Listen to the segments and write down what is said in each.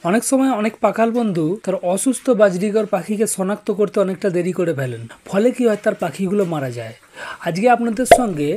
অনেক সময় অনেক পাকাল বন্ধু তার অসুস্থ বাজরিগর পাখিকে শনাক্ত করতে অনেকটা দেরি করে ফেলেন, ফলে কি হয় তার পাখিগুলো মারা যায়। আজকে আপনাদের সঙ্গে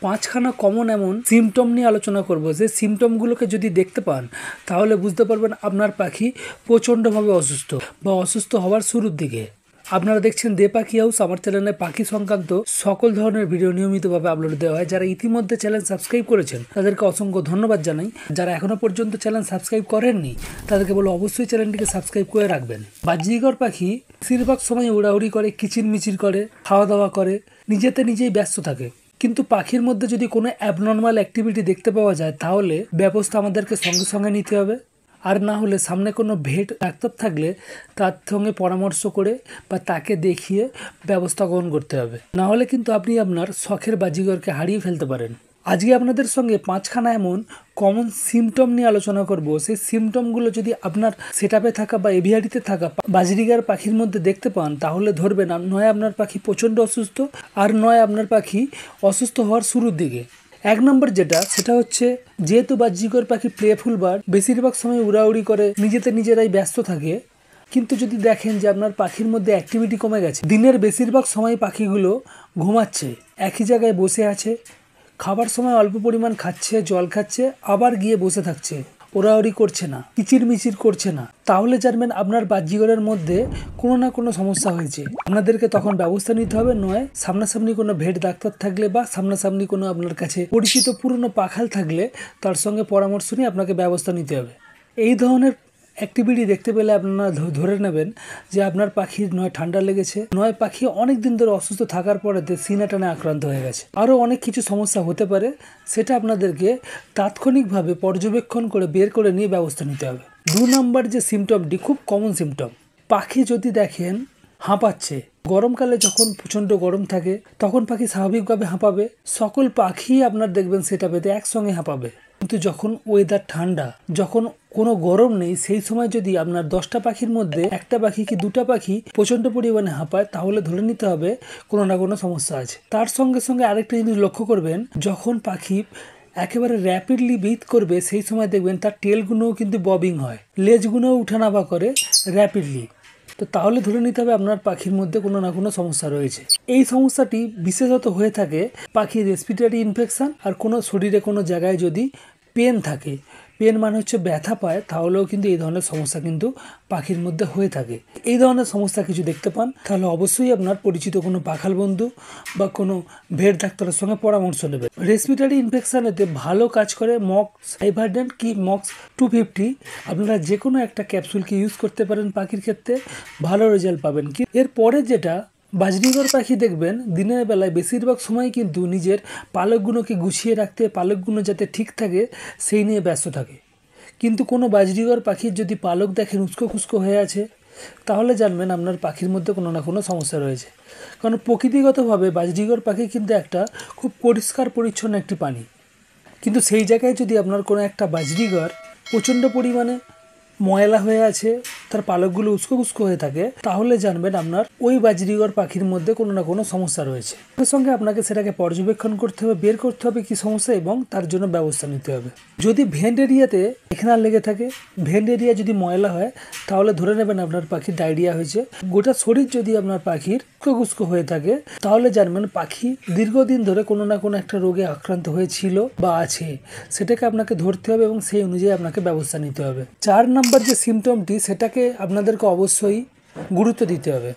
5খানা কমন এমন সিমটম নিয়ে আলোচনা করব, যে সিমটমগুলোকে যদি দেখতে পান তাহলে বুঝতে পারবেন আপনার পাখি প্রচণ্ডভাবে অসুস্থ বা অসুস্থ হওয়ার শুরুর দিকে। আপনারা দেখছেন দে পাখি হাউস। আমার চ্যানেলে পাখি সংক্রান্ত সকল ধরনের ভিডিও নিয়মিতভাবে আপলোড দেওয়া হয়। যারা ইতিমধ্যে চ্যানেল সাবস্ক্রাইব করেছেন তাদেরকে অসংখ্য ধন্যবাদ জানাই। যারা এখনো পর্যন্ত চ্যানেল সাবস্ক্রাইব করেননি তাদেরকে বলো অবশ্যই চ্যানেলটিকে সাবস্ক্রাইব করে রাখবেন। বাজরিগর পাখি বেশিরভাগ সময় উড়াউড়ি করে, কিচিরমিচির করে, খাওয়া দাওয়া করে, নিজেতে নিজেই ব্যস্ত থাকে। কিন্তু পাখির মধ্যে যদি কোনো অ্যাবনর্মাল অ্যাক্টিভিটি দেখতে পাওয়া যায় তাহলে ব্যবস্থা আমাদেরকে সঙ্গে সঙ্গে নিতে হবে। আর না হলে সামনে কোনো ভেট ডাক্তার থাকলে তার সঙ্গে পরামর্শ করে বা তাকে দেখিয়ে ব্যবস্থা গ্রহণ করতে হবে। না হলে কিন্তু আপনি আপনার শখের বাজিগরকে হারিয়ে ফেলতে পারেন। আজকে আপনাদের সঙ্গে 5খানা এমন কমন সিমটম নিয়ে আলোচনা করব। সেই সিমটমগুলো যদি আপনার সেটআপে থাকা বা এভিয়ারিতে থাকা বাজরিগার পাখির মধ্যে দেখতে পান তাহলে ধরবেন নয় আপনার পাখি প্রচণ্ড অসুস্থ, আর নয় আপনার পাখি অসুস্থ হওয়ার শুরুর দিকে। 1 নম্বর সেটা হচ্ছে, যেহেতু বাজরিগর পাখি প্লেফুল বার্ড, বেশিরভাগ সময় উড়াউড়ি করে, নিজেতে নিজেরাই ব্যস্ত থাকে। কিন্তু যদি দেখেন যে আপনার পাখির মধ্যে অ্যাক্টিভিটি কমে গেছে, দিনের বেশিরভাগ সময় পাখিগুলো ঘুমাচ্ছে, একই জায়গায় বসে আছে, খাবার সময় অল্প পরিমাণ খাচ্ছে, জল খাচ্ছে, আবার গিয়ে বসে থাকছে, ওড়াওড়ি করছে না, কিচিরমিচির করছে না, তাহলে জানবেন আপনার বাজরিগরের মধ্যে কোনো না কোনো সমস্যা হয়েছে। আপনাদেরকে তখন ব্যবস্থা নিতে হবে। নয় সামনাসামনি কোনো ভেট ডাক্তার থাকলে বা সামনাসামনি কোনো আপনার কাছে পরিচিত পুরনো পাখাল থাকলে তার সঙ্গে পরামর্শ নিয়ে আপনাকে ব্যবস্থা নিতে হবে। এই ধরনের অ্যাক্টিভিটি দেখতে পেলে আপনারা ধরে নেবেন যে আপনার পাখির নয় ঠান্ডা লেগেছে, নয় পাখি অনেক দিন ধরে অসুস্থ থাকার পরে সিনা টানে আক্রান্ত হয়ে গেছে। আরও অনেক কিছু সমস্যা হতে পারে, সেটা আপনাদেরকে তাৎক্ষণিকভাবে পর্যবেক্ষণ করে বের করে নিয়ে ব্যবস্থা নিতে হবে। 2 নম্বর যে সিমটমটি খুব কমন সিমটম, পাখি যদি দেখেন হাঁপাচ্ছে। গরমকালে যখন প্রচণ্ড গরম থাকে তখন পাখি স্বাভাবিকভাবে হাঁপাবে, সকল পাখি আপনার দেখবেন সেটা পেতে একসঙ্গে হাঁপাবে। কিন্তু যখন ওয়েদার ঠান্ডা, যখন কোনো গরম নেই, সেই সময় যদি আপনার 10টা পাখির মধ্যে একটা পাখি কি 2টা পাখি প্রচণ্ড পরিমাণে হাঁপায় তাহলে ধরে নিতে হবে কোনো না কোনো সমস্যা আছে। তার সঙ্গে সঙ্গে আরেকটা জিনিস লক্ষ্য করবেন, যখন পাখি একেবারে র্যাপিডলি ব্রিথ করবে সেই সময় দেখবেন তার টেলগুলোও কিন্তু ববিং হয়, লেজগুলোও উঠানামা করে র্যাপিডলি। তো তাহলে ধরে নিতে হবে আপনার পাখির মধ্যে কোনো না কোনো সমস্যা রয়েছে। এই সমস্যাটি বিশেষত হয়ে থাকে পাখির রেসপিরেটরি ইনফেকশন আর কোনো শরীরে কোনো জায়গায় যদি পেন থাকে, পেন মানে হচ্ছে ব্যথা পায়, তাহলেও কিন্তু এই ধরনের সমস্যা কিন্তু পাখির মধ্যে হয়ে থাকে। এই ধরনের সমস্যা কিছু দেখতে পান তাহলে অবশ্যই আপনার পরিচিত কোনো পাখাল বন্ধু বা কোনো ভেট ডাক্তারের সঙ্গে পরামর্শ নেবেন। রেসপিরেটরি ইনফেকশনেতে ভালো কাজ করে মক্স হাইভারডেন্ট কি মক্স 250। আপনারা যে কোনো একটা ক্যাপসুলকে ইউজ করতে পারেন পাখির ক্ষেত্রে, ভালো রেজাল্ট পাবেন। কি এরপরে যেটা, বাজরিগর পাখি দেখবেন দিনের বেলায় বেশিরভাগ সময় কিন্তু নিজের পালকগুলোকে গুছিয়ে রাখতে, পালকগুলো যাতে ঠিক থাকে সেই নিয়ে ব্যস্ত থাকে। কিন্তু কোনো বাজরিগর পাখির যদি পালক দেখেন উস্কো খুস্কো হয়ে আছে তাহলে জানবেন আপনার পাখির মধ্যে কোনো না কোনো সমস্যা রয়েছে। কারণ প্রকৃতিগতভাবে বাজরিগর পাখি কিন্তু একটা খুব পরিষ্কার পরিচ্ছন্ন একটি প্রাণী, কিন্তু সেই জায়গায় যদি আপনার কোনো একটা বাজরিগর প্রচণ্ড পরিমাণে ময়লা হয়ে আছে, তার পালকগুলো উস্কো খুস্কো হয়ে থাকে, তাহলে জানবেন আপনার ওই বাজরিগর পাখির মধ্যে কোনো না কোনো সমস্যা রয়েছে। এর সঙ্গে আপনাকে সেটাকে পর্যবেক্ষণ করতে হবে, বের করতে হবে কি সমস্যা এবং তার জন্য ব্যবস্থা নিতে হবে। যদি ভেন্ট এরিয়াতে এখানে লেগে থাকে, ভেন্ট এরিয়া যদি ময়লা হয় তাহলে ধরে নেবেন আপনার পাখির ডায়রিয়া হয়েছে। গোটা শরীর যদি আপনার পাখির উস্কো হয়ে থাকে তাহলে জানবেন পাখি দীর্ঘদিন ধরে কোনো না কোনো একটা রোগে আক্রান্ত হয়েছিল বা আছে, সেটাকে আপনাকে ধরতে হবে এবং সেই অনুযায়ী আপনাকে ব্যবস্থা নিতে হবে। 4 নম্বর যে সিমটমটি, সেটাকে আপনাদেরকে অবশ্যই গুরুত্ব দিতে হবে।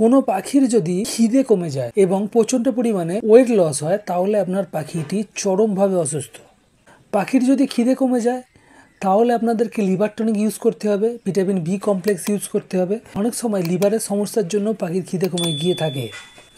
কোনো পাখির যদি খিদে কমে যায় এবং প্রচণ্ড পরিমাণে ওয়েট লস হয় তাহলে আপনার পাখিটি চরমভাবে অসুস্থ। পাখির যদি খিদে কমে যায় তাহলে আপনাদেরকে লিভার টনিক ইউজ করতে হবে, ভিটামিন বি কমপ্লেক্স ইউজ করতে হবে। অনেক সময় লিভারের সমস্যার জন্য পাখির খিদে কমে গিয়ে থাকে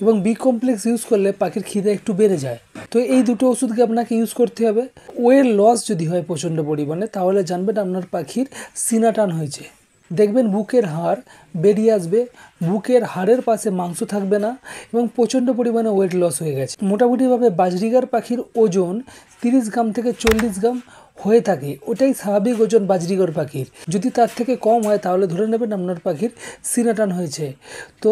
এবং বি কমপ্লেক্স ইউজ করলে পাখির খিদে একটু বেড়ে যায়। তো এই দুটো ওষুধকে আপনাকে ইউজ করতে হবে। ওয়েট লস যদি হয় প্রচণ্ড পরিমাণে তাহলে জানবেন আপনার পাখির সিনা টান হয়েছে। দেখবেন বুকের হাড় বেরিয়ে আসবে, বুকের হাড়ের পাশে মাংস থাকবে না এবং প্রচণ্ড পরিমাণে ওয়েট লস হয়ে গেছে। মোটামুটিভাবে বাজরিগার পাখির ওজন 30 গ্রাম থেকে 40 গ্রাম হয়ে থাকে ওটাই স্বাভাবিক ওজন বাজরিগর পাখির। যদি তার থেকে কম হয় তাহলে ধরে নেবেন আপনার পাখির সিনা টান হয়েছে। তো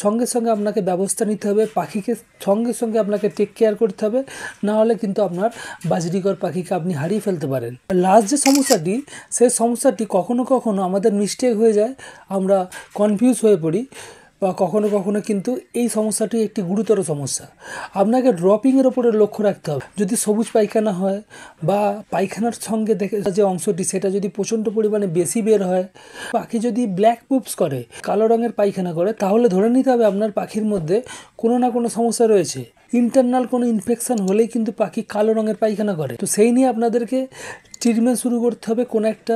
সঙ্গে সঙ্গে আপনাকে ব্যবস্থা নিতে হবে, পাখিকে সঙ্গে সঙ্গে আপনাকে টেক কেয়ার করতে হবে, না হলে কিন্তু আপনার বাজরিগর পাখিকে আপনি হারিয়ে ফেলতে পারেন। লাস্ট যে সমস্যাটি, সেই সমস্যাটি কখনো কখনো আমাদের মিস্টেক হয়ে যায়, আমরা কনফিউজ হয়ে পড়ি, বা কখনো কখনো কিন্তু এই সমস্যাটি একটি গুরুতর সমস্যা। আপনাকে ড্রপিংয়ের ওপরে লক্ষ্য রাখতে হবে। যদি সবুজ পায়খানা হয় বা পায়খানার সঙ্গে দেখে যে অংশটি সেটা যদি প্রচণ্ড পরিমাণে বেশি বের হয়, পাখি যদি ব্ল্যাক পুপস করে, কালো রঙের পায়খানা করে, তাহলে ধরে নিতে হবে আপনার পাখির মধ্যে কোনো না কোনো সমস্যা রয়েছে। ইন্টারনাল কোনো ইনফেকশন হলেই কিন্তু পাখি কালো রঙের পায়খানা করে। তো সেই নিয়ে আপনাদেরকে ট্রিটমেন্ট শুরু করতে হবে। কোনো একটা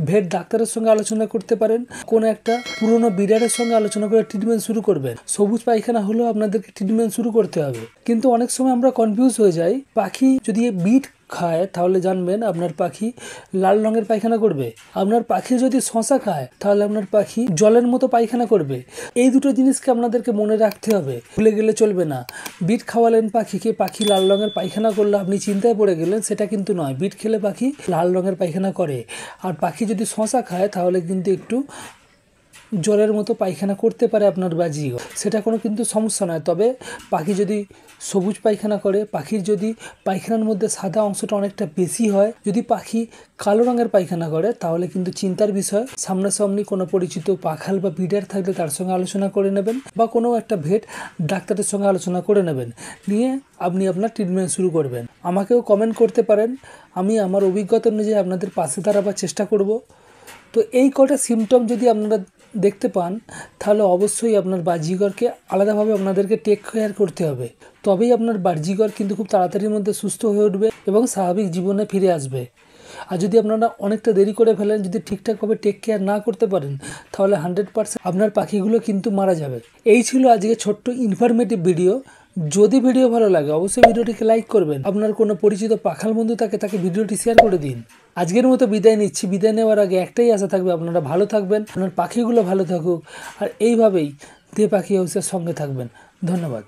ভেট ডাক্তারের সঙ্গে আলোচনা করতে পারেন, কোনো একটা পুরনো ব্রিডারের সঙ্গে আলোচনা করে ট্রিটমেন্ট শুরু করবেন। সবুজ পায়খানা হলেও আপনাদেরকে ট্রিটমেন্ট শুরু করতে হবে। কিন্তু অনেক সময় আমরা কনফিউজ হয়ে যাই, পাখি যদি বিট খায় তাহলে জানবেন আপনার পাখি লাল রঙের পায়খানা করবে, আপনার পাখি যদি শশা খায় তাহলে আপনার পাখি জলের মতো পায়খানা করবে। এই দুটো জিনিসকে আপনাদেরকে মনে রাখতে হবে, ভুলে গেলে চলবে না। বিট খাওয়ালেন পাখিকে, পাখি লাল রঙের পায়খানা করলে আপনি চিন্তায় পড়ে গেলেন, সেটা কিন্তু নয়। বিট খেলে পাখি লাল রঙের পায়খানা করে, আর পাখি যদি শশা খায় তাহলে কিন্তু একটু জলের মতো পায়খানা করতে পারে আপনার বাজরিগর, সেটা কোনো কিন্তু সমস্যা নয়। তবে পাখি যদি সবুজ পায়খানা করে, পাখির যদি পায়খানার মধ্যে সাদা অংশটা অনেকটা বেশি হয়, যদি পাখি কালো রঙের পায়খানা করে, তাহলে কিন্তু চিন্তার বিষয়। সামনাসামনি কোনো পরিচিত পাখাল বা ব্রিডার থাকলে তার সঙ্গে আলোচনা করে নেবেন, বা কোনো একটা ভেট ডাক্তারের সঙ্গে আলোচনা করে নেবেন, নিয়ে আপনি আপনার ট্রিটমেন্ট শুরু করবেন। আমাকেও কমেন্ট করতে পারেন, আমি আমার অভিজ্ঞতা অনুযায়ী আপনাদের পাশে দাঁড়াবার চেষ্টা করব। তো এই কটা সিমটম যদি আপনারা দেখতে পান, তাহলে অবশ্যই আপনার বাজরিগরকে আলাদাভাবে আপনাদেরকে টেক কেয়ার করতে হবে। তবেই আপনার বাজরিগর কিন্তু খুব তাড়াতাড়ির মধ্যে সুস্থ হয়ে উঠবে এবং স্বাভাবিক জীবনে ফিরে আসবে। আর যদি আপনারা অনেকটা দেরি করে ফেলেন, যদি ঠিকঠাকভাবে টেক কেয়ার না করতে পারেন, তাহলে 100% আপনার পাখিগুলো কিন্তু মারা যাবে। এই ছিল আজকে ছোট্ট ইনফরমেটিভ ভিডিও। যদি ভিডিও ভালো লাগে অবশ্যই ভিডিওটিকে লাইক করবেন। আপনার কোনো পরিচিত পাখাল বন্ধু থাকে, তাকে ভিডিওটি শেয়ার করে দিন। আজকের মতো বিদায় নিচ্ছি। বিদায় নেওয়ার আগে একটাই আশা থাকবে, আপনারা ভালো থাকবেন, আপনার পাখিগুলো ভালো থাকুক, আর এইভাবেই দে পাখি হাউসের সঙ্গে থাকবেন। ধন্যবাদ।